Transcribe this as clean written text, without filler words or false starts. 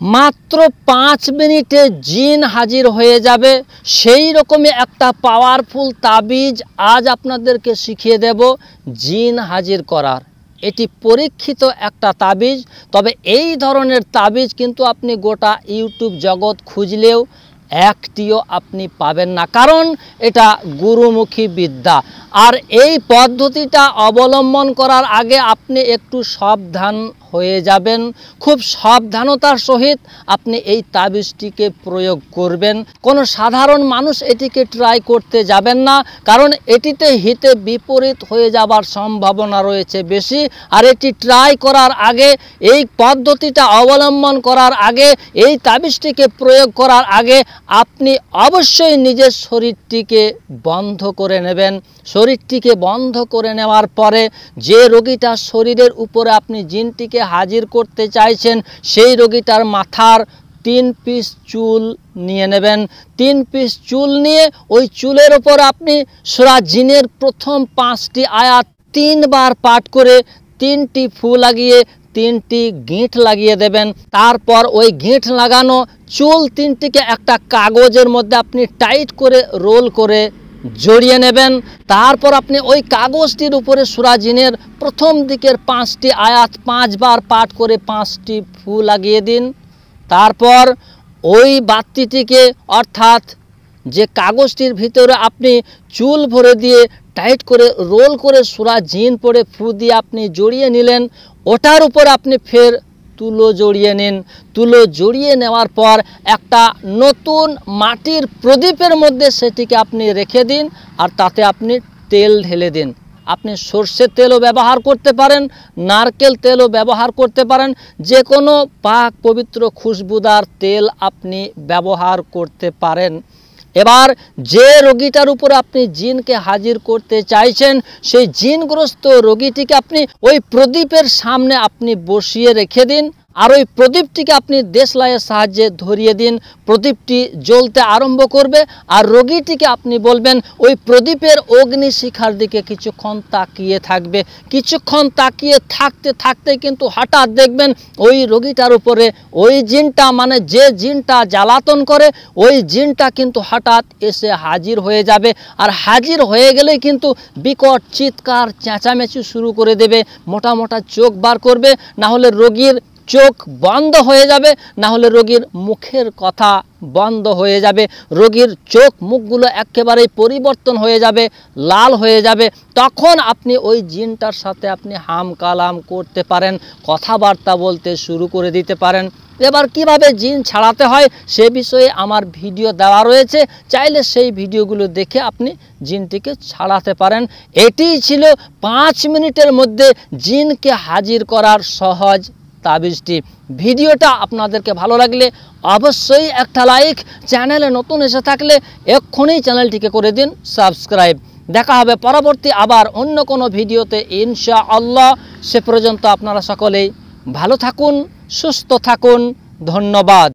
মাত্র 5 মিনিটে জিন হাজির হয়ে যাবে। সেই রকমই একটা পাওয়ারফুল তাবিজ আজ আপনাদেরকে শিখিয়ে দেব জিন হাজির করার। এটি পরীক্ষিত একটা তাবিজ, তবে এই ধরনের তাবিজ কিন্তু আপনি গোটা ইউটিউব জগৎ খুঁজলেও একটিও আপনি পাবেন না, কারণ এটা গুরুমুখী বিদ্যা। আর এই পদ্ধতিটা অবলম্বন করার আগে আপনি একটু সাবধান হয়ে যাবেন। খুব সাবধানতার সহিত আপনি এই তাবিজটিকে প্রয়োগ করবেন। কোনো সাধারণ মানুষ এটিকে ট্রাই করতে যাবেন না, কারণ এটিতে হিতে বিপরীত হয়ে যাবার সম্ভাবনা রয়েছে বেশি। আর এটি ট্রাই করার আগে, এই পদ্ধতিটা অবলম্বন করার আগে, এই তাবিজটিকে প্রয়োগ করার আগে আপনি অবশ্যই নিজের শরীরটিকে বন্ধ করে নেবেন। শরীরটিকে বন্ধ করে নেওয়ার পরে যে রোগীটার শরীরের উপরে আপনি জিনটিকে হাজির করতে চাইছেন, সেই রোগীটার মাথার 3 পিস চুল নিয়ে নেবেন। 3 পিস চুল নিয়ে ওই চুলের ওপর আপনি সূরা জিনের প্রথম 5টি আয়াত 3 বার পাঠ করে 3টি ফু লাগিয়ে 3টি গিঁট লাগিয়ে দেবেন। তারপর ওই গিঁট লাগানো চুল 3টিকে একটা কাগজের মধ্যে আপনি টাইট করে রোল করে জড়িয়ে নেবেন। তারপর আপনি ওই কাগজটির উপরে সূরা জিনের প্রথম দিকের 5টি আয়াত 5 বার পাঠ করে 5টি ফু লাগিয়ে দিন। তারপর ওই বাতিটিকে, অর্থাৎ যে কাগজটির ভিতরে আপনি চুল ভরে দিয়ে টাইট করে রোল করে সূরা জিন পড়ে ফু দিয়ে আপনি জড়িয়ে নিলেন, ওটার উপর আপনি ফের তুলো জড়িয়ে নিন। তুলো জড়িয়ে নেওয়ার পর একটা নতুন মাটির প্রদীপের মধ্যে সেটিকে আপনি রেখে দিন, আর তাতে আপনি তেল ঢেলে দিন। আপনি সর্ষের তেলও ব্যবহার করতে পারেন, নারকেল তেলও ব্যবহার করতে পারেন, যে কোনো পাক পবিত্র খুশবুদার তেল আপনি ব্যবহার করতে পারেন। এবার যে রোগীটার উপর আপনি জিনকে হাজির করতে চাইছেন, সেই জিনগ্রস্ত রোগীটিকে আপনি ওই প্রদীপের সামনে আপনি বসিয়ে রেখে দিন, আর ওই প্রদীপটিকে আপনি দেশলাইয়ের সাহায্যে ধরিয়ে দিন। প্রদীপটি জ্বলতে আরম্ভ করবে, আর রোগীটিকে আপনি বলবেন ওই প্রদীপের অগ্নিশিখার দিকে কিছুক্ষণ তাকিয়ে থাকবে। কিছুক্ষণ তাকিয়ে থাকতে থাকতে কিন্তু হঠাৎ দেখবেন ওই রোগীটার উপরে ওই জিনটা, মানে যে জিনটা জ্বালাতন করে, ওই জিনটা কিন্তু হঠাৎ এসে হাজির হয়ে যাবে। আর হাজির হয়ে গেলেই কিন্তু বিকট চিৎকার চেঁচামেচি শুরু করে দেবে, মোটা মোটা চোখ বার করবে, না হলে রোগীর চোখ বন্ধ হয়ে যাবে, না হলে রোগীর মুখের কথা বন্ধ হয়ে যাবে। রোগীর চোখ মুখগুলো একেবারেই পরিবর্তন হয়ে যাবে, লাল হয়ে যাবে। তখন আপনি ওই জিনটার সাথে আপনি হাম কালাম করতে পারেন, কথাবার্তা বলতে শুরু করে দিতে পারেন। এবার কিভাবে জিন ছাড়াতে হয় সে বিষয়ে আমার ভিডিও দেওয়া রয়েছে, চাইলে সেই ভিডিওগুলো দেখে আপনি জিনটিকে ছাড়াতে পারেন। এটিই ছিল 5 মিনিটের মধ্যে জিনকে হাজির করার সহজ তাবিজটি। ভিডিওটা আপনাদেরকে ভালো লাগলে অবশ্যই একটা লাইক, চ্যানেলে নতুন এসে থাকলে এক্ষুনি চ্যানেলটিকে করে দিন সাবস্ক্রাইব। দেখা হবে পরবর্তী আবার অন্য কোনো ভিডিওতে ইনশাআল্লাহ। সে পর্যন্ত আপনারা সকলেই ভালো থাকুন, সুস্থ থাকুন। ধন্যবাদ।